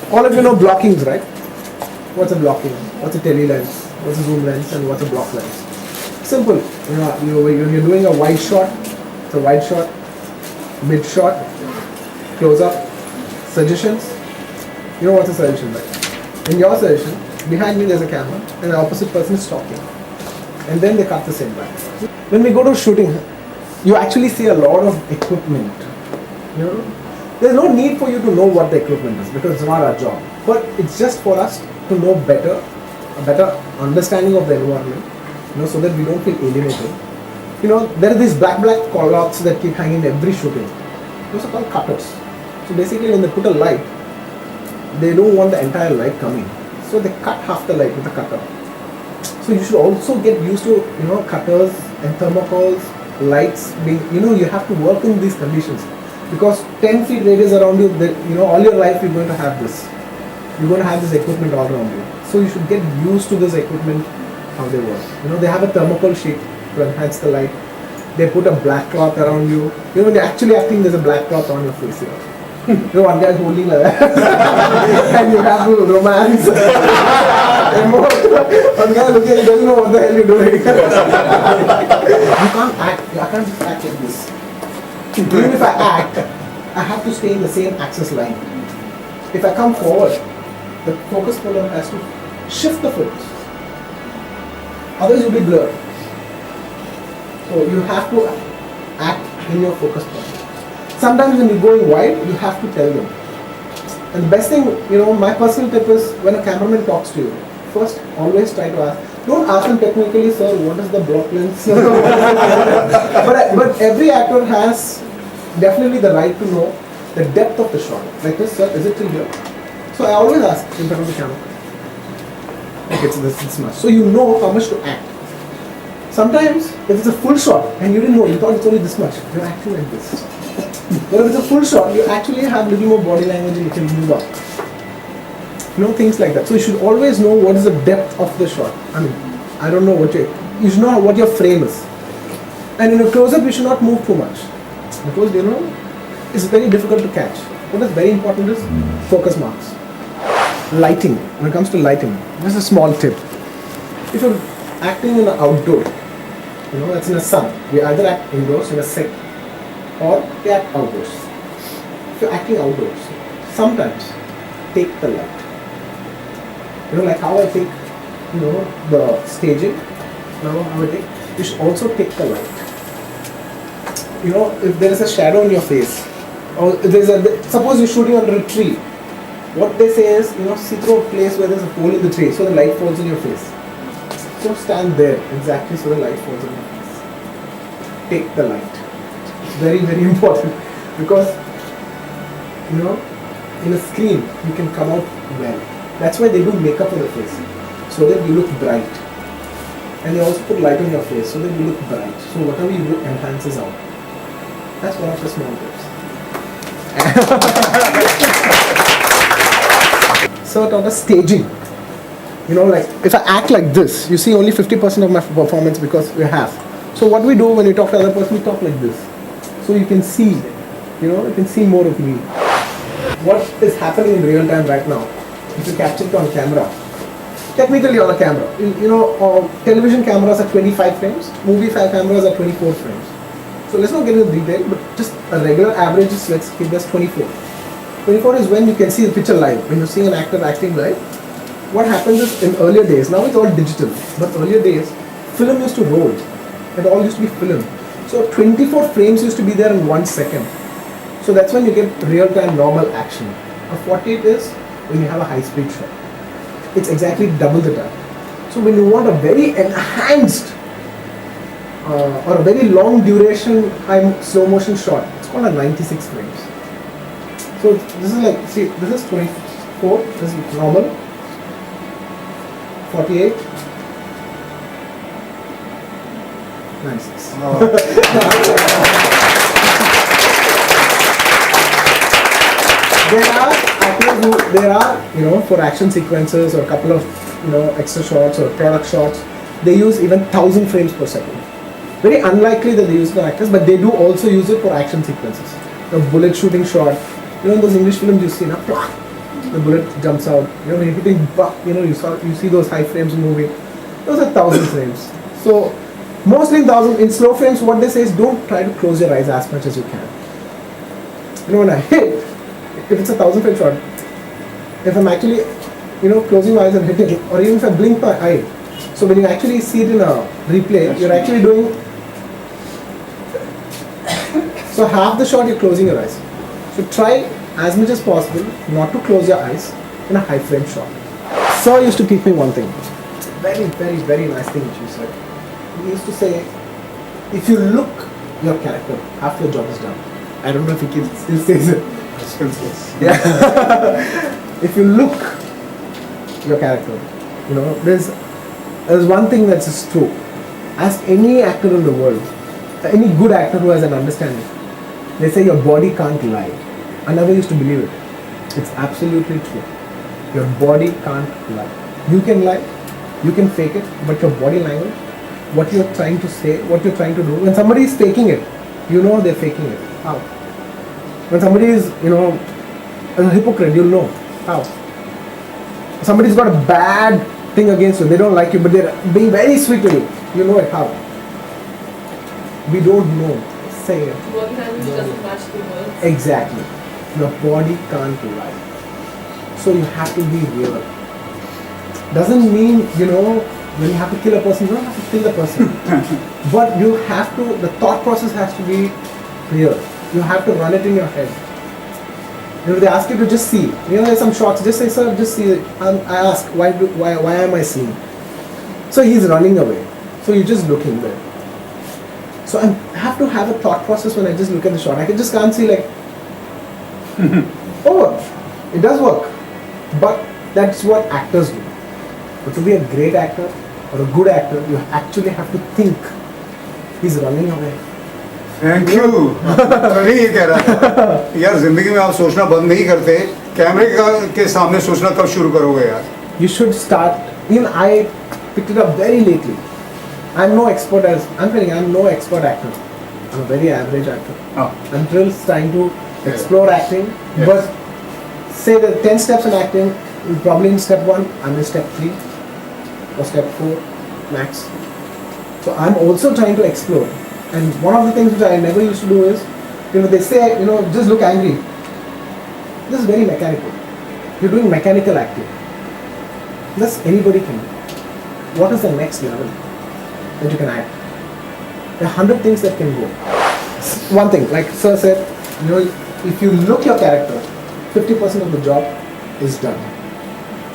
All of you know blockings, right? What's a blocking? What's a tele lens? What's a zoom lens? And what's a block lens? Simple. When you're doing a wide shot, it's a wide shot, mid shot, close up, suggestions. You know what's a suggestion, right? In your suggestion, behind me there's a camera and the opposite person is talking. And then they cut the same back. When we go to shooting, you actually see a lot of equipment. You know? There's no need for you to know what the equipment is because it's not our job. But it's just for us to know better, a better understanding of the environment, so that we don't feel alienated. There are these black callouts that keep hanging in every shooting. Those are called cutters. So basically when they put a light, they don't want the entire light coming. So they cut half the light with a cutter. So you should also get used to, cutters and thermocols, lights being, you have to work in these conditions. Because 10 feet radius around you, all your life you're going to have this. You're going to have this equipment all around you. So you should get used to this equipment, how they work. They have a thermocol sheet to enhance the light. They put a black cloth around you. When you're actually acting, there's a black cloth on your face here. One guy's holding like that. And you have to romance. One guy looking, he doesn't know what the hell you're doing. You can't act. I can't just act like this. Even if I act, I have to stay in the same axis line. If I come forward, the focus puller has to shift the focus. Otherwise you'll be blurred. So you have to act in your focus point. Sometimes when you're going wide, you have to tell them. And the best thing, my personal tip is when a cameraman talks to you, first always try to ask. Don't ask them technically, sir, what is the block lens? but every actor has definitely the right to know the depth of the shot. Like this, sir, is it till here? So I always ask in front of the camera. Okay, so this much. So you know how much to act. Sometimes, if it's a full shot and you didn't know, you thought it's only this much, you're acting like this. But if it's a full shot, you actually have a little more body language and you can move up. Things like that. So you should always know what is the depth of the shot. I don't know what you should know what your frame is. And in a close-up, you should not move too much. Because, it's very difficult to catch. What is very important is focus marks. Lighting. When it comes to lighting, this is a small tip. If you're acting in an outdoor, that's in the sun, we either act indoors in a set or we act outdoors. If you're acting outdoors, sometimes take the light. Like how I take, the staging, how I take, you should also take the light. If there is a shadow in your face, or suppose you're shooting under a tree, what they say is, see through a place where there's a hole in the tree, so the light falls in your face. So stand there, exactly so the light falls in your face. Take the light. It's very, very important, because, in a screen, you can come out well. That's why they do makeup on the face, so that you look bright. And they also put light on your face, so that you look bright. So whatever you do enhances out. That's one of the small tips. So on the staging, like if I act like this, you see only 50% of my performance because we're half. So what we do when we talk to other person, we talk like this. So you can see, you can see more of me. What is happening in real time right now? If you capture it on camera, technically on a camera, television cameras are 25 frames, movie cameras are 24 frames. So let's not get into detail, but just a regular average is, let's keep this 24. 24 is when you can see the picture live. When you're seeing an actor acting live, what happens is in earlier days, now it's all digital, but earlier days, film used to roll. It all used to be film. So 24 frames used to be there in 1 second. So that's when you get real-time normal action. A 48 is when you have a high-speed shot. It's exactly double the time. So when you want a very enhanced or a very long duration high slow motion shot, it's called a 96 frames. So this is like, see, this is 24, this is normal, 48, 96. There are, for action sequences or a couple of, extra shots or product shots, they use even 1000 frames per second. Very unlikely that they use it for actors, but they do also use it for action sequences. A bullet shooting shot, in those English films you see, the bullet jumps out. You know, when you're hitting buck, you know, you see those high frames moving. Those are 1,000 frames. So mostly in slow frames, what they say is don't try to close your eyes as much as you can. You know, when I hit, if it's a 1,000 frame shot, if I'm actually, you know, closing my eyes and hitting, or even if I blink my eye, so when you actually see it in a replay, you're actually doing, so half the shot you're closing your eyes. So try as much as possible not to close your eyes in a high frame shot. Sir used to teach me one thing, very, very, very nice thing which he said. He used to say, if you look your character after your job is done, I don't know if he still says it. Yeah. If you look your character, you know, there's one thing that's just true. Ask any actor in the world, any good actor who has an understanding, they say your body can't lie. I never used to believe it. It's absolutely true. Your body can't lie. You can lie, you can fake it, but your body language, what you're trying to say, what you're trying to do, when somebody is faking it, you know they're faking it. How? When somebody is, you know, a hypocrite, you'll know. How? Somebody's got a bad thing against you, they don't like you, but they're being very sweet to you. You know it. How? We don't know. Say it. Body language doesn't match the words. Exactly. Your body can't lie. So you have to be real. Doesn't mean, you know, when you have to kill a person, you don't have to kill the person. But you have to, the thought process has to be real. You have to run it in your head. You know, they ask you to just see. You know, there's some shots, just say, sir, just see. I ask, why am I seeing? So he's running away. So you're just looking there. So I have to have a thought process when I just look at the shot. I just can't see like, over. It does work. But that's what actors do. But to be a great actor or a good actor, you actually have to think. He's running away. Thank you नहीं ये कह रहा था यार जिंदगी में आप सोचना बंद नहीं करते कैमरे के सामने सोचना कब शुरू करोगे यार You should start. Even I picked it up very lately. I'm no expert I'm no expert actor. I'm a very average actor. Oh. I'm still trying to explore acting. Yes. But say the 10 steps in acting, probably in step 1, I'm in step 3 or step 4 max. So I'm also trying to explore. And one of the things which I never used to do is, you know, they say, you know, just look angry. This is very mechanical. You're doing mechanical acting. This anybody can do. What is the next level that you can act? There are 100 things that can go. One thing, like Sir said, you know, if you look your character, 50% of the job is done.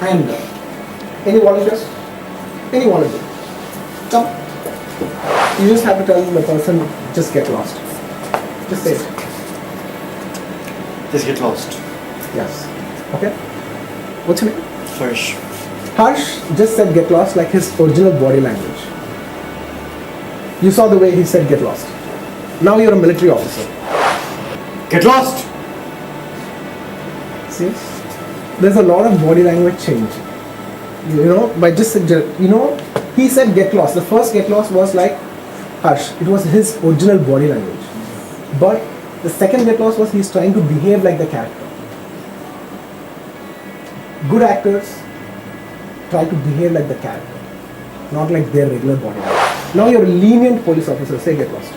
And any volunteers? Any volunteer? Come. You just have to tell the person, just get lost. Just say it. Just get lost. Yes. Okay? What's your name? Harsh. Harsh just said get lost like his original body language. You saw the way he said get lost. Now you're a military officer. Get lost! See? There's a lot of body language change. You know, by just, you know, he said get lost. The first get lost was like Harsh. It was his original body language. But the second get lost was he's trying to behave like the character. Good actors try to behave like the character, not like their regular body language. Now you're a lenient police officer. Say get lost.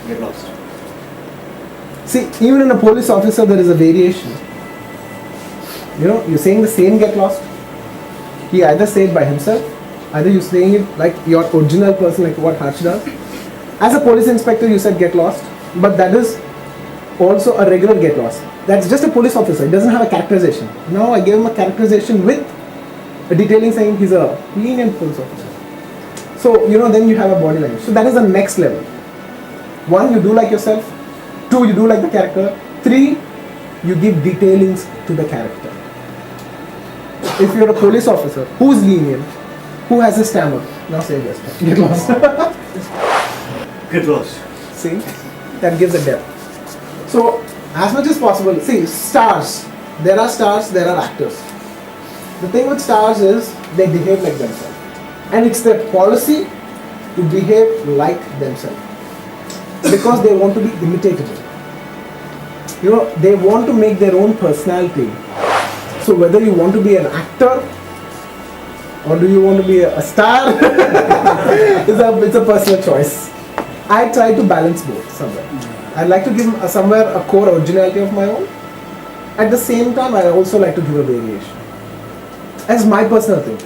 Get lost. See, even in a police officer there is a variation. You know, you're saying the same get lost. He either say it by himself, either you're saying it like your original person, like what Harsh does. As a police inspector, you said get lost, but that is also a regular get lost. That's just a police officer. It doesn't have a characterization. Now I gave him a characterization with a detailing saying he's a lenient police officer. So, you know, then you have a body language. So that is the next level. 1, you do like yourself. 2, you do like the character. 3, you give detailings to the character. If you're a police officer, who's lenient? Who has a stammer? Now say yes. Get lost. Get lost. See? That gives a depth. So, as much as possible, see, stars. There are stars, there are actors. The thing with stars is they behave like themselves. And it's their policy to behave like themselves. Because they want to be imitatable. they want to make their own personality. So whether you want to be an actor or do you want to be a star, it's a personal choice. I try to balance both somewhere. I like to give somewhere a core originality of my own. At the same time, I also like to give a variation. As my personal thing.